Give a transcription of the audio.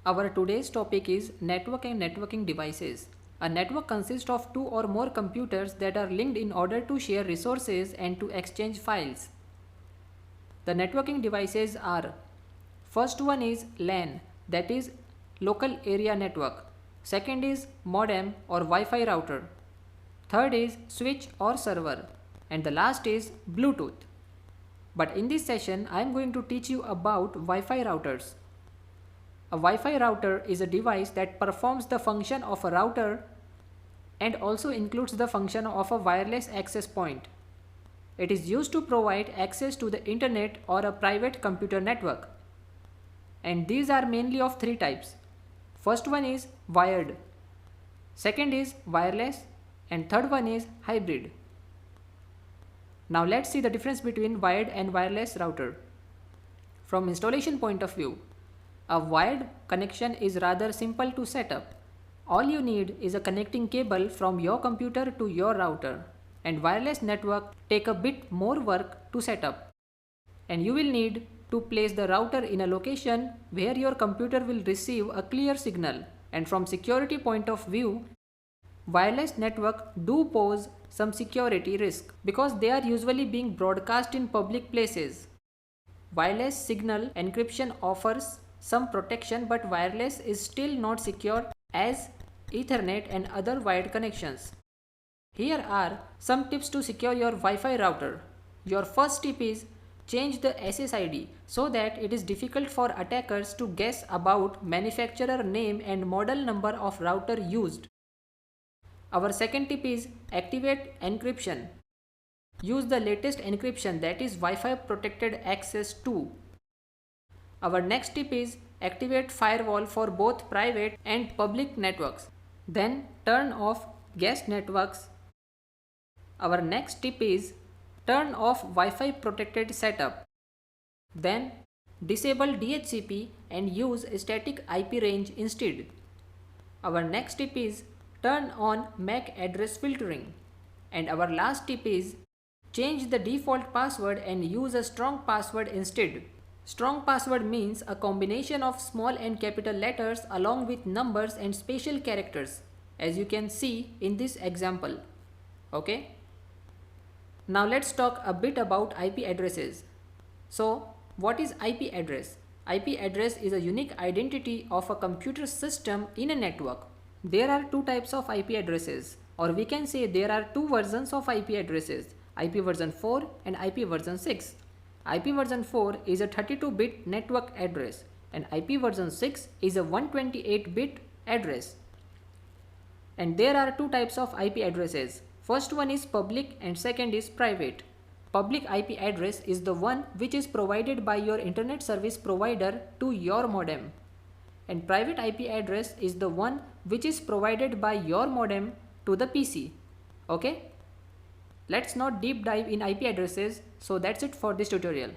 Our today's topic is network and networking devices. A network consists of two or more computers that are linked in order to share resources and to exchange files. The networking devices are: first one is LAN, that is local area network. Second is modem or Wi-Fi router. Third is switch or server. And the last is Bluetooth. But in this session, I am going to teach you about Wi-Fi routers. A Wi-Fi router is a device that performs the function of a router and also includes the function of a wireless access point. It is used to provide access to the internet or a private computer network. And these are mainly of three types. First one is wired, second is wireless, and third one is hybrid. Now let's see the difference between wired and wireless router. From installation point of view, a wired connection is rather simple to set up. All you need is a connecting cable from your computer to your router, and wireless network take a bit more work to set up. And you will need to place the router in a location where your computer will receive a clear signal. And from security point of view, wireless network do pose some security risk because they are usually being broadcast in public places. Wireless signal encryption offers some protection, but wireless is still not secure as Ethernet and other wired connections. Here are some tips to secure your Wi-Fi router. Your first tip is change the SSID so that it is difficult for attackers to guess about manufacturer name and model number of router used. Our second tip is activate encryption. Use the latest encryption, that is Wi-Fi protected access 2. Our next tip is activate firewall for both private and public networks. Then turn off guest networks. Our next tip is turn off Wi-Fi protected setup. Then disable DHCP and use static IP range instead. Our next tip is turn on MAC address filtering. And our last tip is change the default password and use a strong password instead. Strong password means a combination of small and capital letters along with numbers and special characters, as you can see in this example. Okay? Now let's talk a bit about IP addresses. So, what is IP address? IP address is a unique identity of a computer system in a network. There are two types of IP addresses, or we can say there are two versions of IP addresses, IP version 4 and IP version 6. IP version 4 is a 32-bit network address and IP version 6 is a 128-bit address. And there are two types of IP addresses. First one is public and second is private. Public IP address is the one which is provided by your internet service provider to your modem. And private IP address is the one which is provided by your modem to the PC. Okay? Let's not deep dive in IP addresses, so that's it for this tutorial.